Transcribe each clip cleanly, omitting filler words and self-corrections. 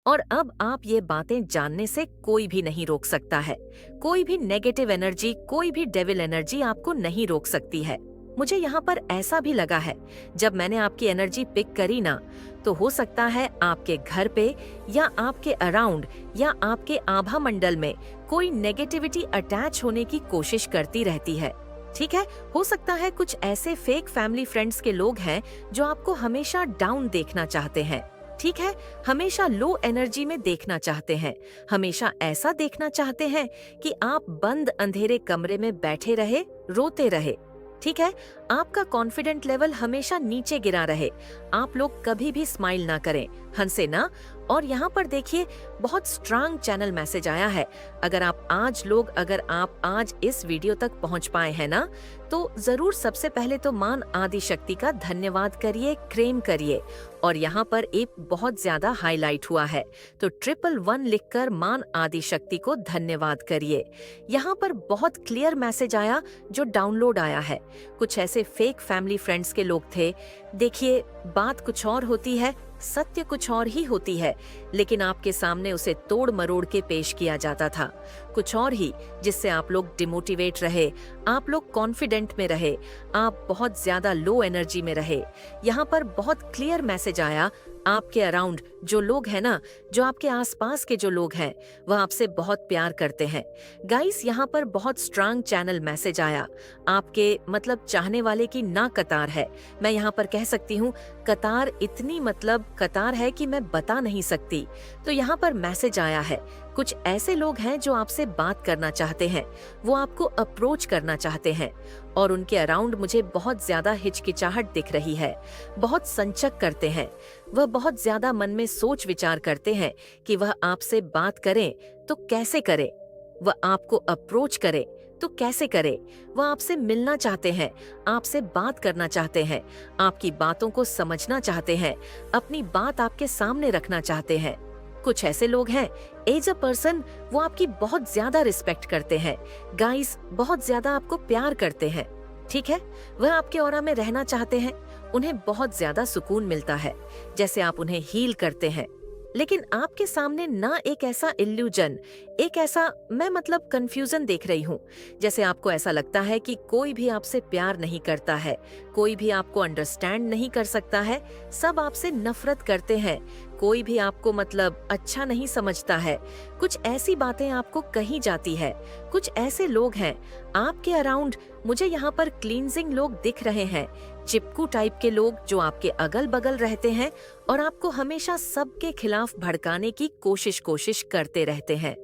और अब आप ये बातें जानने से कोई भी नहीं रोक सकता है। कोई भी नेगेटिव एनर्जी, कोई भी डेविल एनर्जी आपको नहीं रोक सकती है। मुझे यहाँ पर ऐसा भी लगा है, जब मैंने आपकी एनर्जी पिक करी ना, तो हो सकता है आपके घर पे या आपके अराउंड या आपके आभा मंडल में कोई नेगेटिविटी अटैच होने की कोशिश करती रहती है। ठीक है, हो सकता है कुछ ऐसे फेक फैमिली फ्रेंड्स के लोग हैं जो आपको हमेशा डाउन देखना चाहते हैं। ठीक है, हमेशा लो एनर्जी में देखना चाहते हैं, हमेशा ऐसा देखना चाहते हैं कि आप बंद अंधेरे कमरे में बैठे रहे, रोते रहे। ठीक है, आपका कॉन्फिडेंट लेवल हमेशा नीचे गिरा रहे, आप लोग कभी भी स्माइल ना करें, हंसे ना। और यहाँ पर देखिए, बहुत स्ट्रांग चैनल मैसेज आया है। अगर आप आज इस वीडियो तक पहुँच पाए हैं ना, तो जरूर सबसे पहले तो मां आदि शक्ति का धन्यवाद करिए, क्लेम करिए। और यहाँ पर एक बहुत ज्यादा हाईलाइट हुआ है, तो 111 लिखकर मां आदि शक्ति को धन्यवाद करिए। यहाँ पर बहुत क्लियर मैसेज आया जो डाउनलोड आया है। कुछ ऐसे फेक फैमिली फ्रेंड्स के लोग थे। देखिए, बात कुछ और होती है, सत्य कुछ और ही होती है, लेकिन आपके सामने उसे तोड़ मरोड़ के पेश किया जाता था कुछ और ही, जिससे आप लोग डिमोटिवेट रहे, आप लोग कॉन्फिडेंट में रहे, आप बहुत ज्यादा लो एनर्जी में रहे। यहाँ पर बहुत क्लियर मैसेज आया, आपके अराउंड जो लोग हैं ना, जो आपके आसपास के जो लोग हैं, वह आपसे बहुत प्यार करते हैं। गाइस, यहाँ पर बहुत स्ट्रांग चैनल मैसेज आया, आपके मतलब चाहने वाले की ना कतार है। मैं यहाँ पर कह सकती हूँ, कतार इतनी मतलब कतार है कि मैं बता नहीं सकती। तो यहाँ पर मैसेज आया है, कुछ ऐसे लोग हैं जो आपसे बात करना चाहते हैं, वो आपको अप्रोच करना चाहते हैं, और उनके अराउंड मुझे बहुत ज्यादा हिचकिचाहट दिख रही है। बहुत संचक करते हैं, वह बहुत ज्यादा मन में सोच विचार करते हैं कि वह आपसे बात करें तो कैसे करें, वह आपको अप्रोच करे तो कैसे करे। वह आपसे मिलना चाहते हैं, आपसे बात करना चाहते हैं, आपकी बातों को समझना चाहते हैं, अपनी बात आपके सामने रखना चाहते हैं। कुछ ऐसे लोग हैं, एज अ पर्सन वो आपकी बहुत ज्यादा रिस्पेक्ट करते हैं। गाइस, बहुत ज्यादा आपको प्यार करते हैं। ठीक है, वह आपके ऑरा में रहना चाहते हैं, उन्हें बहुत ज्यादा सुकून मिलता है जैसे आप उन्हें हील करते हैं। लेकिन आपके सामने ना एक ऐसा इल्यूजन, एक ऐसा मैं मतलब कंफ्यूजन देख रही हूँ, जैसे आपको ऐसा लगता है कि कोई भी आपसे प्यार नहीं करता है, कोई भी आपको अंडरस्टैंड नहीं कर सकता है, सब आपसे नफरत करते हैं, कोई भी आपको मतलब अच्छा नहीं समझता है। कुछ ऐसी बातें आपको कही जाती है। कुछ ऐसे लोग हैं आपके अराउंड, मुझे यहाँ पर क्लींजिंग लोग दिख रहे हैं, चिपकू टाइप के लोग जो आपके अगल बगल रहते हैं और आपको हमेशा सबके खिलाफ भड़काने की कोशिश करते रहते हैं।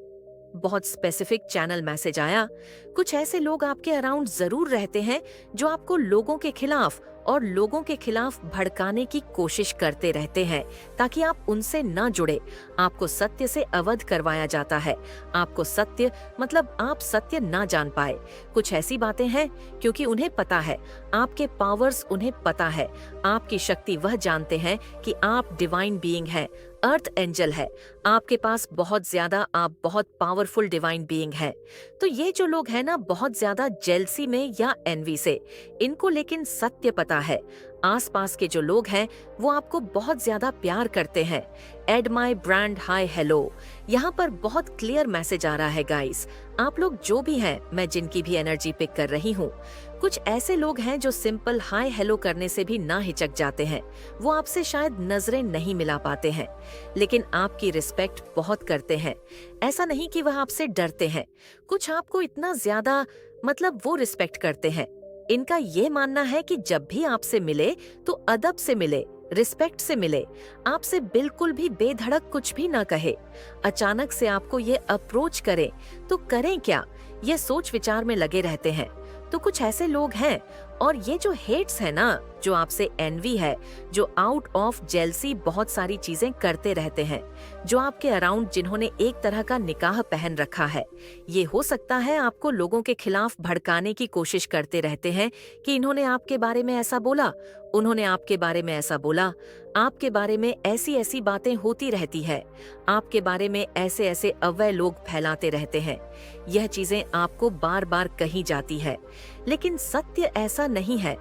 बहुत स्पेसिफिक चैनल मैसेज आया, कुछ ऐसे लोग आपके अराउंड जरूर रहते हैं जो आपको लोगों के खिलाफ और लोगों के खिलाफ भड़काने की कोशिश करते रहते हैं ताकि आप उनसे न जुड़े। आपको सत्य से अवध करवाया जाता है, आपको सत्य मतलब आप सत्य ना जान पाए। कुछ ऐसी बातें हैं क्योंकि उन्हें पता है, आपके पावर्स उन्हें पता है, आपकी शक्ति वह जानते हैं कि आप डिवाइन बीइंग हैं, अर्थ एंजल है, आपके पास बहुत ज्यादा आप बहुत पावरफुल डिवाइन बीइंग है। तो ये जो लोग हैं ना, बहुत ज्यादा जेलसी में या एनवी से, इनको लेकिन सत्य पता है। आसपास के जो लोग हैं वो आपको बहुत ज्यादा प्यार करते हैं। Add my brand hi hello, यहाँ पर बहुत क्लियर मैसेज आ रहा है गाइस। आप लोग जो भी हैं, मैं जिनकी भी एनर्जी पिक कर रही हूँ, कुछ ऐसे लोग हैं जो सिंपल हाय हेलो करने से भी ना हिचक जाते हैं। वो आपसे शायद नजरें नहीं मिला पाते हैं, लेकिन आपकी रिस्पेक्ट बहुत करते हैं। ऐसा नहीं कि वह आपसे डरते हैं, कुछ आपको इतना ज्यादा मतलब वो रिस्पेक्ट करते हैं। इनका ये मानना है कि जब भी आपसे मिले तो अदब से मिले, रिस्पेक्ट से मिले, आपसे बिल्कुल भी बेधड़क कुछ भी ना कहे। अचानक से आपको ये अप्रोच करे तो करें क्या, ये सोच विचार में लगे रहते हैं। तो कुछ ऐसे लोग हैं, और ये जो हेट्स है ना, जो आपसे एनवी है, जो आउट ऑफ जेलसी बहुत सारी चीजें करते रहते हैं, जो आपके अराउंड जिन्होंने एक तरह का निकाह पहन रखा है, ये हो सकता है आपको लोगों के खिलाफ भड़काने की कोशिश करते रहते हैं कि इन्होंने आपके बारे में ऐसा बोला, उन्होंने आपके बारे में ऐसा बोला, आपके बारे में ऐसी ऐसी बातें होती रहती है, आपके बारे में ऐसे ऐसे अवैध लोग फैलाते रहते हैं। यह चीजें आपको बार बार कही जाती है, लेकिन सत्य ऐसा नहीं है।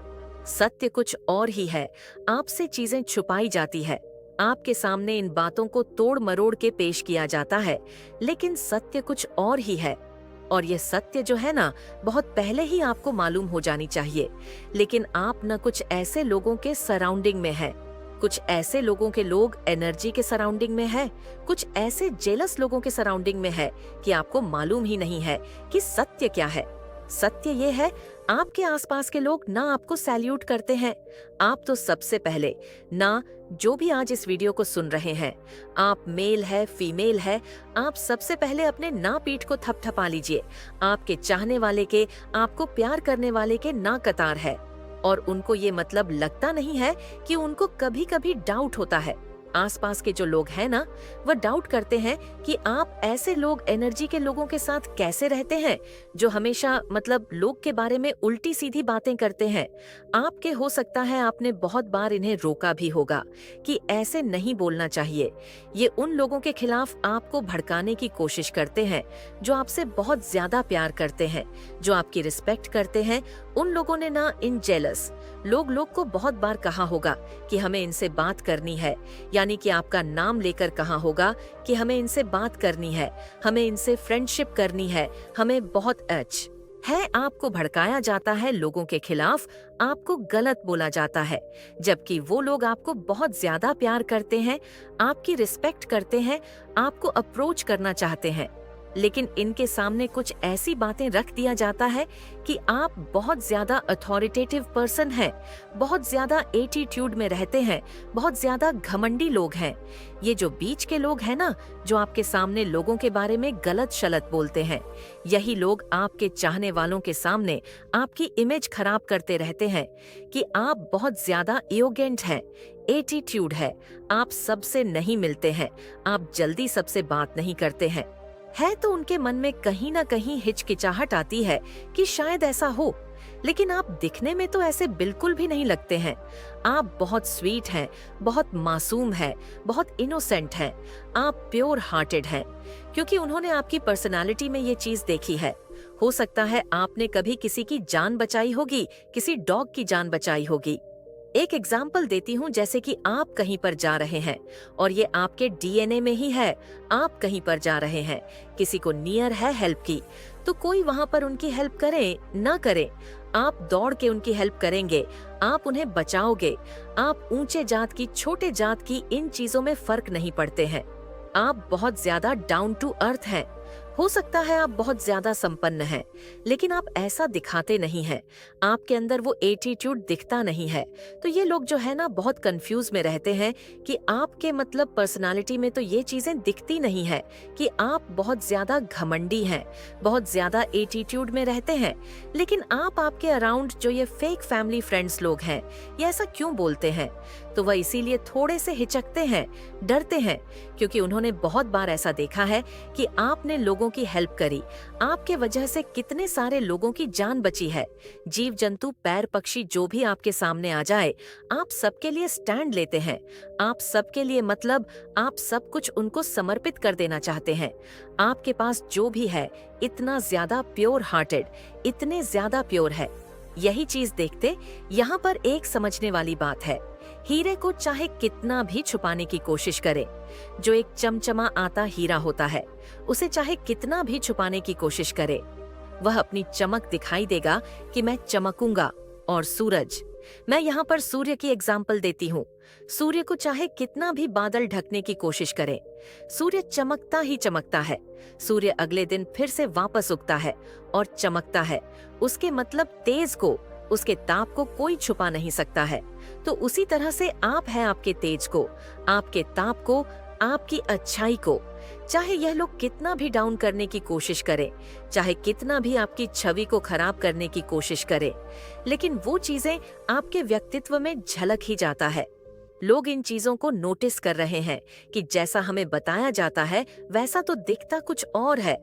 सत्य कुछ और ही है, आपसे चीजें छुपाई जाती है, आपके सामने इन बातों को तोड़ मरोड़ के पेश किया जाता है, लेकिन सत्य कुछ और ही है। और ये सत्य जो है ना, बहुत पहले ही आपको मालूम हो जानी चाहिए। लेकिन आप न कुछ ऐसे लोगों के सराउंडिंग में है, कुछ ऐसे लोगों के लोग एनर्जी के सराउंडिंग में है, कुछ ऐसे जेलस लोगों के सराउंडिंग में है कि आपको मालूम ही नहीं है कि सत्य क्या है। सत्य ये है, आपके आसपास के लोग ना आपको सैल्यूट करते हैं। आप तो सबसे पहले ना, जो भी आज इस वीडियो को सुन रहे हैं, आप मेल है फीमेल है, आप सबसे पहले अपने ना पीठ को थपथपा लीजिए। आपके चाहने वाले के, आपको प्यार करने वाले के ना कतार है। और उनको ये मतलब लगता नहीं है कि उनको कभी कभी डाउट होता है। आसपास के जो लोग हैं ना, वह डाउट करते हैं कि आप ऐसे लोग एनर्जी के लोगों के साथ कैसे रहते हैं, जो हमेशा मतलब लोग के बारे में उल्टी सीधी बातें करते हैं। आपके हो सकता है आपने बहुत बार इन्हें रोका भी होगा कि ऐसे नहीं बोलना चाहिए। ये उन लोगों के खिलाफ आपको भड़काने की कोशिश करते हैं जो आपसे बहुत ज्यादा प्यार करते हैं, जो आपकी रिस्पेक्ट करते हैं। उन लोगों ने ना इन जेलस लोग को बहुत बार कहा होगा कि हमें इनसे बात करनी है, यानी कि आपका नाम लेकर कहा होगा कि हमें इनसे बात करनी है, हमें इनसे फ्रेंडशिप करनी है, हमें बहुत आपको भड़काया जाता है लोगों के खिलाफ, आपको गलत बोला जाता है, जबकि वो लोग आपको बहुत ज्यादा प्यार करते हैं, आपकी रिस्पेक्ट करते हैं, आपको अप्रोच करना चाहते हैं। लेकिन इनके सामने कुछ ऐसी बातें रख दिया जाता है कि आप बहुत ज्यादा अथॉरिटेटिव पर्सन हैं, बहुत ज्यादा एटीट्यूड में रहते हैं, बहुत ज्यादा घमंडी लोग हैं। ये जो बीच के लोग हैं ना, जो आपके सामने लोगों के बारे में गलत शलत बोलते हैं, यही लोग आपके चाहने वालों के सामने आपकी इमेज खराब करते रहते हैं कि आप बहुत ज्यादा एरोगेंट हैं, एटीट्यूड है, आप सबसे नहीं मिलते हैं, आप जल्दी सबसे बात नहीं करते हैं। है तो उनके मन में कहीं ना कहीं हिचकिचाहट आती है कि शायद ऐसा हो, लेकिन आप दिखने में तो ऐसे बिल्कुल भी नहीं लगते हैं। आप बहुत स्वीट हैं, बहुत मासूम हैं, बहुत इनोसेंट हैं, आप प्योर हार्टेड हैं, क्योंकि उन्होंने आपकी पर्सनालिटी में ये चीज देखी है। हो सकता है आपने कभी किसी की जान बचाई होगी, किसी डॉग की जान बचाई होगी। एक एग्जाम्पल देती हूँ, जैसे कि आप कहीं पर जा रहे हैं और ये आपके डीएनए में ही है, आप कहीं पर जा रहे हैं, किसी को नियर है हेल्प की, तो कोई वहाँ पर उनकी हेल्प करे ना करे, आप दौड़ के उनकी हेल्प करेंगे, आप उन्हें बचाओगे। आप ऊंचे जात की छोटे जात की इन चीजों में फर्क नहीं पड़ते हैं। आप बहुत ज्यादा डाउन टू अर्थ हैं। हो सकता है आप बहुत ज्यादा संपन्न हैं, लेकिन आप ऐसा दिखाते नहीं हैं, आपके अंदर वो एटीट्यूड दिखता नहीं है। तो ये लोग जो है ना, बहुत कंफ्यूज में रहते हैं कि आपके मतलब पर्सनालिटी में तो ये चीजें दिखती नहीं है कि आप बहुत ज्यादा घमंडी हैं, बहुत ज्यादा एटीट्यूड में रहते हैं। लेकिन आप आपके अराउंड जो ये फेक फैमिली फ्रेंड्स लोग हैं, ये ऐसा क्यों बोलते हैं? तो वह इसीलिए थोड़े से हिचकते हैं, डरते हैं, क्योंकि उन्होंने बहुत बार ऐसा देखा है कि आपने लोगों की हेल्प करी, आपके वजह से कितने सारे लोगों की जान बची है। जीव जंतु पैर पक्षी जो भी आपके सामने आ जाए, आप सबके लिए स्टैंड लेते हैं, आप सबके लिए मतलब आप सब कुछ उनको समर्पित कर देना चाहते हैं। आपके पास जो भी है इतना ज्यादा प्योर हार्टेड, इतने ज्यादा प्योर है। यही चीज देखते यहाँ पर एक समझने वाली बात है, हीरे को चाहे कितना भी छुपाने की कोशिश करे, जो एक चमचमा आता हीरा होता है, उसे चाहे कितना भी छुपाने की कोशिश करे, वह अपनी चमक दिखाई देगा कि मैं चमकूंगा। और सूरज, मैं यहाँ पर सूर्य की एग्जाम्पल देती हूँ। सूर्य को चाहे कितना भी बादल ढकने की कोशिश करे, सूर्य चमकता ही चमकता है। सूर्य अगले दिन फिर से वापस उगता है और चमकता है। उसके मतलब तेज को, उसके ताप को कोई छुपा नहीं सकता है। तो उसी तरह से आप हैं आपके तेज को, आपके ताप को, आपकी अच्छाई को। चाहे यह लोग कितना भी डाउन करने की कोशिश करें, चाहे कितना भी आपकी छवि को खराब करने की कोशिश करें, लेकिन वो चीजें आपके व्यक्तित्व में झलक ही जाता है। लोग इन चीजों को नोटिस कर रहे हैं कि जैसा हमें बताया जाता है वैसा तो दिखता कुछ और है।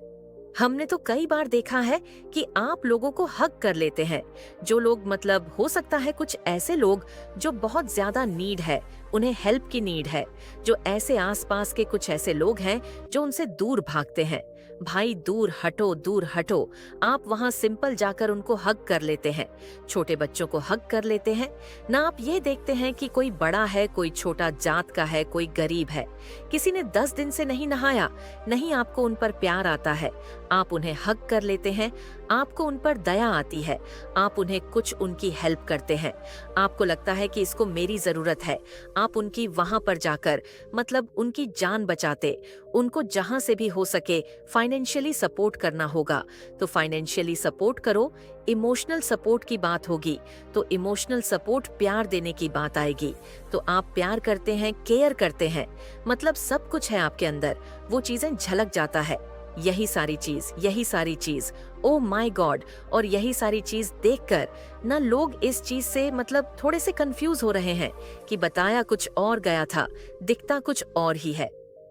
हमने तो कई बार देखा है कि आप लोगों को हक कर लेते हैं, जो लोग मतलब हो सकता है कुछ ऐसे लोग जो बहुत ज्यादा नीड है, उन्हें हेल्प की नीड है। जो ऐसे आसपास के कुछ ऐसे लोग हैं जो उनसे दूर भागते हैं। भाई दूर हटो, दूर हटो। आप वहाँ सिंपल जाकर उनको हग कर लेते हैं, छोटे बच्चों को हग कर लेते हैं। ना आप ये देखते हैं कि कोई बड़ा है, कोई छोटा जात का है, कोई गरीब है। किसी ने 10 दिन से नहीं नहाया, नहीं आपको उन पर प्यार आता है। आप उन्हें हग कर लेते हैं, आपको उन पर दया आती है, आप उन्हें कुछ उनकी हेल्प करते हैं। आपको लगता है कि इसको मेरी जरूरत है, आप उनकी वहां पर जाकर मतलब उनकी जान बचाते। उनको जहां से भी हो सके फाइनेंशियली सपोर्ट करना होगा तो फाइनेंशियली सपोर्ट करो। इमोशनल सपोर्ट की बात होगी तो इमोशनल सपोर्ट, प्यार देने की बात आएगी तो आप प्यार करते हैं, केयर करते हैं, मतलब सब कुछ है आपके अंदर, वो चीजें झलक जाता है। यही सारी चीज, ओ माय गॉड। और यही सारी चीज देखकर ना लोग इस चीज से मतलब थोड़े से कंफ्यूज हो रहे हैं कि बताया कुछ और गया था, दिखता कुछ और ही है।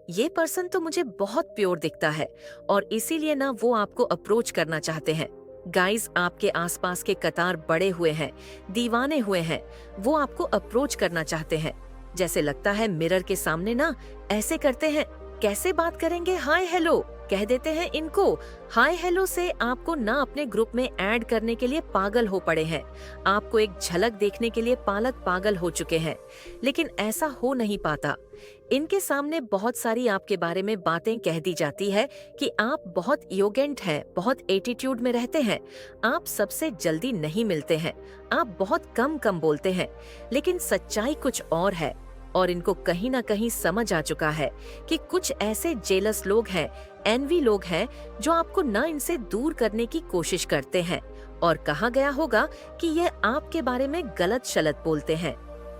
ये पर्सन तो मुझे बहुत प्योर दिखता है और इसीलिए ना वो आपको अप्रोच करना चाहते हैं। गाइस, आपके आसपास के कतार बड़े हुए हैं, दीवाने हुए हैं, वो आपको अप्रोच करना चाहते हैं। जैसे लगता है मिरर के सामने ना ऐसे करते हैं, कैसे बात करेंगे, हाय हेलो कह देते हैं इनको। हाय हेलो से आपको ना अपने ग्रुप में ऐड करने के लिए पागल हो पड़े हैं, आपको एक झलक देखने के लिए पालक पागल हो चुके हैं, लेकिन ऐसा हो नहीं पाता। इनके सामने बहुत सारी आपके बारे में बातें कह दी जाती है कि आप बहुत एरोगेंट हैं, बहुत एटीट्यूड में रहते हैं, आप सबसे जल्दी नहीं मिलते हैं, आप बहुत कम बोलते हैं, लेकिन सच्चाई कुछ और है। और इनको कहीं ना कहीं समझ आ चुका है कि कुछ ऐसे जेलस लोग हैं, एनवी लोग हैं जो आपको ना इनसे दूर करने की कोशिश करते हैं। और कहा गया होगा कि ये आपके बारे में गलत शलत बोलते हैं।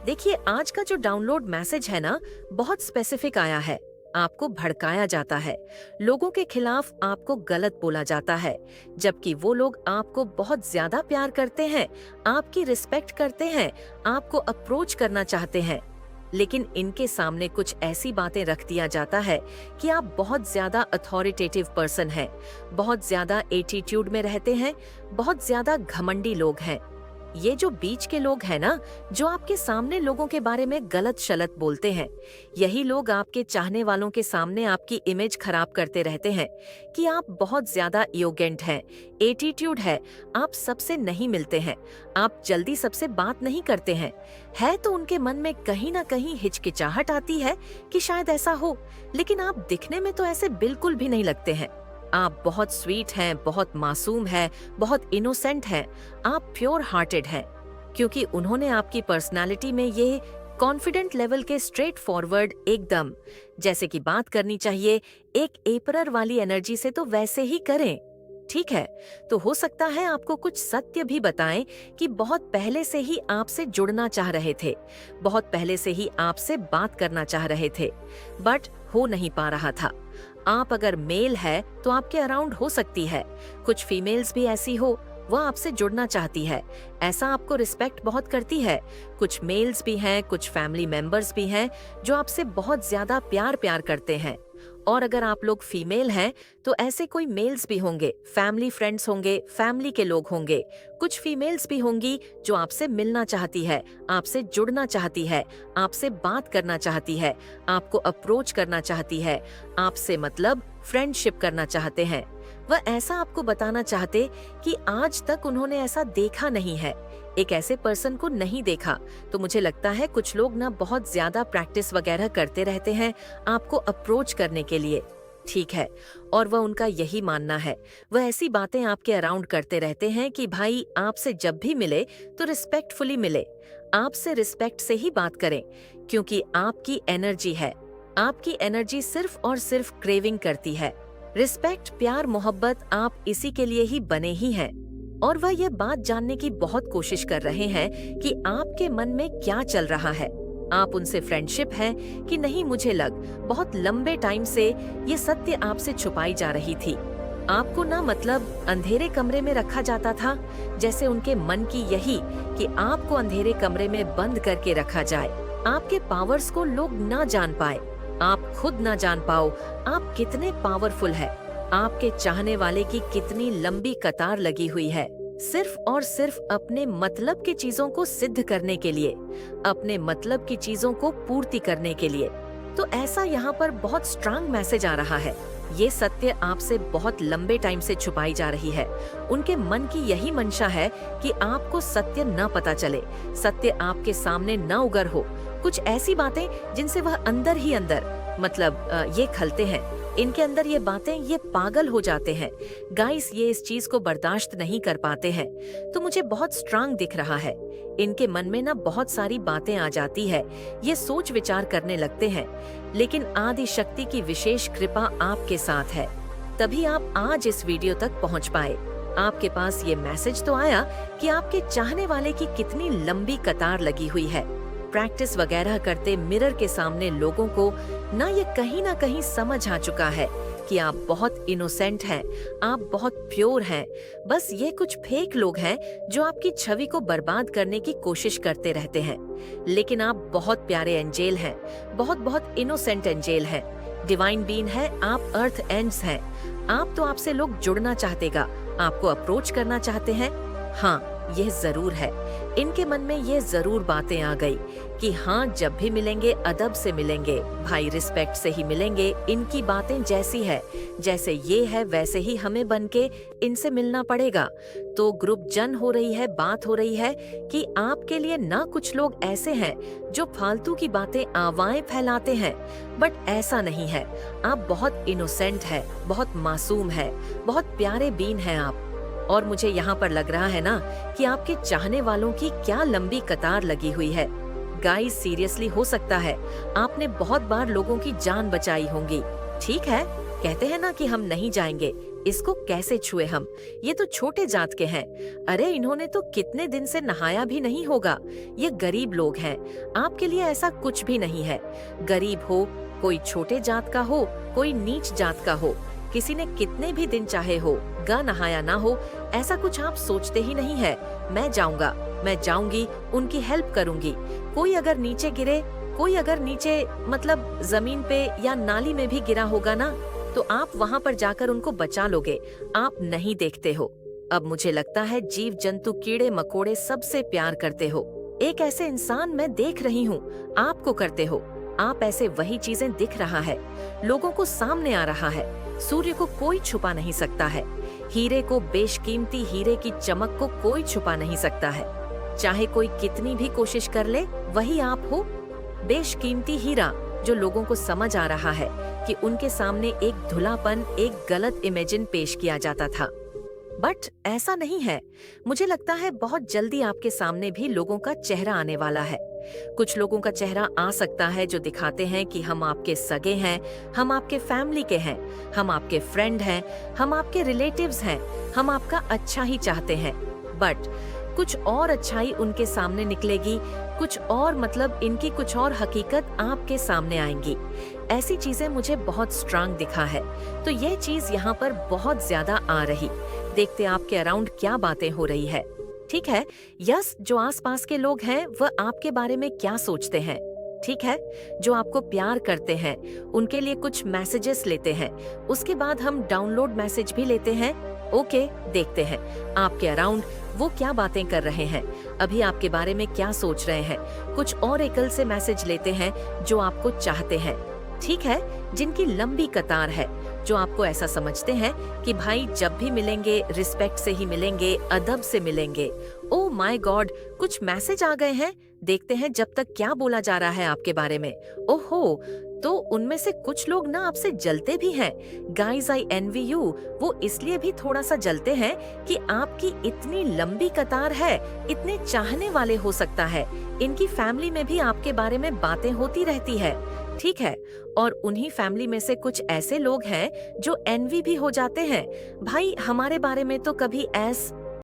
देखिए, आज का जो डाउनलोड मैसेज है ना, बहुत स्पेसिफिक आया है। आपको भड़काया जाता है, लोगों के खिलाफ आपको गलत बोला जाता है, जबकि वो लोग आपको बहुत ज्यादा प्यार करते हैं, आपकी रिस्पेक्ट करते हैं, आपको अप्रोच करना चाहते हैं। लेकिन इनके सामने कुछ ऐसी बातें रख दिया जाता है कि आप बहुत ज्यादा अथॉरिटेटिव पर्सन हैं, बहुत ज्यादा एटीट्यूड में रहते हैं, बहुत ज्यादा घमंडी लोग हैं। ये जो बीच के लोग हैं ना, जो आपके सामने लोगों के बारे में गलत शलत बोलते हैं, यही लोग आपके चाहने वालों के सामने आपकी इमेज खराब करते रहते हैं कि आप बहुत ज्यादा एरोगेंट हैं, एटीट्यूड है, आप सबसे नहीं मिलते हैं, आप जल्दी सबसे बात नहीं करते हैं। है तो उनके मन में कहीं ना कहीं हिचकिचाहट आती है कि शायद ऐसा हो, लेकिन आप दिखने में तो ऐसे बिल्कुल भी नहीं लगते हैं। आप बहुत स्वीट हैं, बहुत मासूम हैं, बहुत इनोसेंट हैं, आप प्योर हार्टेड हैं, क्योंकि उन्होंने आपकी पर्सनालिटी में ये कॉन्फिडेंट लेवल के स्ट्रेट फॉरवर्ड, एकदम जैसे कि बात करनी चाहिए एक एपरर वाली एनर्जी से, तो वैसे ही करें। ठीक है, तो हो सकता है आपको कुछ सत्य भी बताएं कि बहुत पहले से ही आपसे जुड़ना चाह रहे थे, बहुत पहले से ही आपसे बात करना चाह रहे थे, बट हो नहीं पा रहा था। आप अगर मेल है तो आपके अराउंड हो सकती है, कुछ फीमेल्स भी ऐसी हो, वह आपसे जुड़ना चाहती है, ऐसा आपको रिस्पेक्ट बहुत करती है। कुछ मेल्स भी हैं, कुछ फैमिली मेंबर्स भी हैं जो आपसे बहुत ज्यादा प्यार करते हैं। और अगर आप लोग फीमेल हैं तो ऐसे कोई मेल्स भी होंगे, फैमिली फ्रेंड्स होंगे, फैमिली के लोग होंगे। कुछ फीमेल्स भी होंगी जो आपसे मिलना चाहती है, आपसे जुड़ना चाहती है, आपसे बात करना चाहती है, आपको अप्रोच करना चाहती है, आपसे मतलब फ्रेंडशिप करना चाहते हैं। वह ऐसा आपको बताना चाहते कि आज तक उन्होंने ऐसा देखा नहीं है, एक ऐसे पर्सन को नहीं देखा। तो मुझे लगता है कुछ लोग ना बहुत ज्यादा प्रैक्टिस वगैरह करते रहते हैं आपको अप्रोच करने के लिए। ठीक है, और वह उनका यही मानना है, वह ऐसी बातें आपके अराउंड करते रहते हैं कि भाई आपसे जब भी मिले तो रिस्पेक्टफुली मिले, आपसे रिस्पेक्ट से ही बात करें, क्योंकि आपकी एनर्जी है, आपकी एनर्जी सिर्फ और सिर्फ क्रेविंग करती है। रिस्पेक्ट, प्यार, मोहब्बत, आप इसी के लिए ही बने ही हैं। और वह यह बात जानने की बहुत कोशिश कर रहे हैं कि आपके मन में क्या चल रहा है, आप उनसे फ्रेंडशिप है कि नहीं। मुझे बहुत लंबे टाइम से ये सत्य आपसे छुपाई जा रही थी। आपको ना मतलब अंधेरे कमरे में रखा जाता था, जैसे उनके मन की यही कि आपको अंधेरे कमरे में बंद करके रखा जाए, आपके पावर्स को लोग ना जान पाए, आप खुद ना जान पाओ आप कितने पावरफुल है, आपके चाहने वाले की कितनी लंबी कतार लगी हुई है। सिर्फ और सिर्फ अपने मतलब की चीजों को सिद्ध करने के लिए, अपने मतलब की चीजों को पूर्ति करने के लिए। तो ऐसा यहाँ पर बहुत स्ट्रांग मैसेज आ रहा है। ये सत्य आपसे बहुत लंबे टाइम से छुपाई जा रही है। उनके मन की यही मंशा है कि आपको सत्य न पता चले, सत्य आपके सामने न उगर हो। कुछ ऐसी बातें जिनसे वह अंदर ही अंदर ये खलते हैं, इनके अंदर ये बातें, ये पागल हो जाते हैं। गाइस, ये इस चीज को बर्दाश्त नहीं कर पाते हैं। तो मुझे बहुत स्ट्रांग दिख रहा है। इनके मन में ना बहुत सारी बातें आ जाती है, ये सोच विचार करने लगते हैं, लेकिन आदि शक्ति की विशेष कृपा आपके साथ है, तभी आप आज इस वीडियो तक पहुंच पाए। आपके पास ये मैसेज तो आया कि आपके चाहने वाले की कितनी लंबी कतार लगी हुई है। प्रैक्टिस वगैरह करते मिरर के सामने लोगों को ये कहीं ना कहीं समझ आ चुका है कि आप बहुत इनोसेंट हैं, आप बहुत प्योर हैं। बस ये कुछ फेक लोग हैं जो आपकी छवि को बर्बाद करने की कोशिश करते रहते हैं। लेकिन आप बहुत प्यारे एंजेल हैं, बहुत बहुत इनोसेंट एंजेल हैं, डिवाइन बीइंग है, आप अर्थ एंड्स हैं। आप तो आपसे लोग जुड़ना चाहतेगा, आपको अप्रोच करना चाहते हैं। हाँ, यह जरूर है, इनके मन में ये जरूर बातें आ गई कि हाँ, जब भी मिलेंगे अदब से मिलेंगे, भाई रिस्पेक्ट से ही मिलेंगे। इनकी बातें जैसी है, जैसे ये है वैसे ही हमें बनके इनसे मिलना पड़ेगा। तो ग्रुप जन हो रही है, बात हो रही है कि आपके लिए ना कुछ लोग ऐसे हैं जो फालतू की बातें अफवाहें फैलाते हैं, बट ऐसा नहीं है। आप बहुत इनोसेंट है, बहुत मासूम है, बहुत प्यारे बीन हैं आप। और मुझे यहाँ पर लग रहा है ना कि आपके चाहने वालों की क्या लंबी कतार लगी हुई है। गाइस, सीरियसली हो सकता है आपने बहुत बार लोगों की जान बचाई होंगी। ठीक है, कहते हैं ना कि हम नहीं जाएंगे, इसको कैसे छुए हम, ये तो छोटे जात के हैं। अरे इन्होंने तो कितने दिन से नहाया भी नहीं होगा। ये गरीब लोग हैं, आपके लिए ऐसा कुछ भी नहीं है। गरीब हो, कोई छोटे जात का हो, कोई नीच जात का हो, किसी ने कितने भी दिन चाहे हो, गा नहाया ना हो, ऐसा कुछ आप सोचते ही नहीं है। मैं जाऊंगा, मैं जाऊंगी, उनकी हेल्प करूंगी। कोई अगर नीचे गिरे, कोई अगर नीचे जमीन पे या नाली में भी गिरा होगा ना, तो आप वहाँ पर जाकर उनको बचा लोगे। आप नहीं देखते हो। अब मुझे लगता है जीव जंतु, कीड़े मकोड़े सबसे प्यार करते हो। एक ऐसे इंसान मैं देख रही हूँ, आपको करते हो। आप ऐसे वही चीजें दिख रहा है, लोगों को सामने आ रहा है। सूर्य को कोई छुपा नहीं सकता है, हीरे को, बेशकीमती हीरे की चमक को कोई छुपा नहीं सकता है। चाहे कोई कितनी भी कोशिश कर ले, वही आप हो, बेशकीमती हीरा, जो लोगों को समझ आ रहा है कि उनके सामने एक धुलापन, एक गलत इमेजिन पेश किया जाता था। बट ऐसा नहीं है। मुझे लगता है बहुत जल्दी आपके सामने भी लोगों का चेहरा आने वाला है। कुछ लोगों का चेहरा आ सकता है जो दिखाते हैं कि हम आपके सगे हैं, हम आपके फैमिली के हैं, हम आपके फ्रेंड हैं, हम आपके रिलेटिव्स हैं, हम आपका अच्छा ही चाहते हैं। बट कुछ और अच्छाई उनके सामने निकलेगी, कुछ और इनकी कुछ और हकीकत आपके सामने आएंगी। ऐसी चीजें मुझे बहुत स्ट्रांग दिखा है। तो यह चीज यहाँ पर बहुत ज्यादा आ रही। देखते आपके अराउंड क्या बातें हो रही है। ठीक है, यस, जो आसपास के लोग हैं वह आपके बारे में क्या सोचते हैं। ठीक है, जो आपको प्यार करते हैं उनके लिए कुछ मैसेजेस लेते हैं, उसके बाद हम डाउनलोड मैसेज भी लेते हैं। ओके, देखते हैं आपके अराउंड वो क्या बातें कर रहे हैं, अभी आपके बारे में क्या सोच रहे हैं। कुछ और एकल से मैसेज लेते हैं जो आपको चाहते हैं। ठीक है, जिनकी लंबी कतार है, जो आपको ऐसा समझते हैं कि भाई जब भी मिलेंगे रिस्पेक्ट से ही मिलेंगे, अदब से मिलेंगे। ओ माय गॉड, कुछ मैसेज आ गए हैं। देखते हैं जब तक क्या बोला जा रहा है आपके बारे में। ओहो, तो उनमें से कुछ लोग ना आपसे जलते भी हैं। Guys, I envy you. वो इसलिए भी थोड़ा सा जलते हैं कि आपकी इतनी लंबी कतार है, इतने चाहने वाले। हो सकता है इनकी फैमिली में भी आपके बारे में बातें होती रहती है। ठीक है, और उन्हीं फैमिली में से कुछ ऐसे लोग हैं जो एनवी भी हो जाते हैं। भाई हमारे बारे में तो कभी ऐस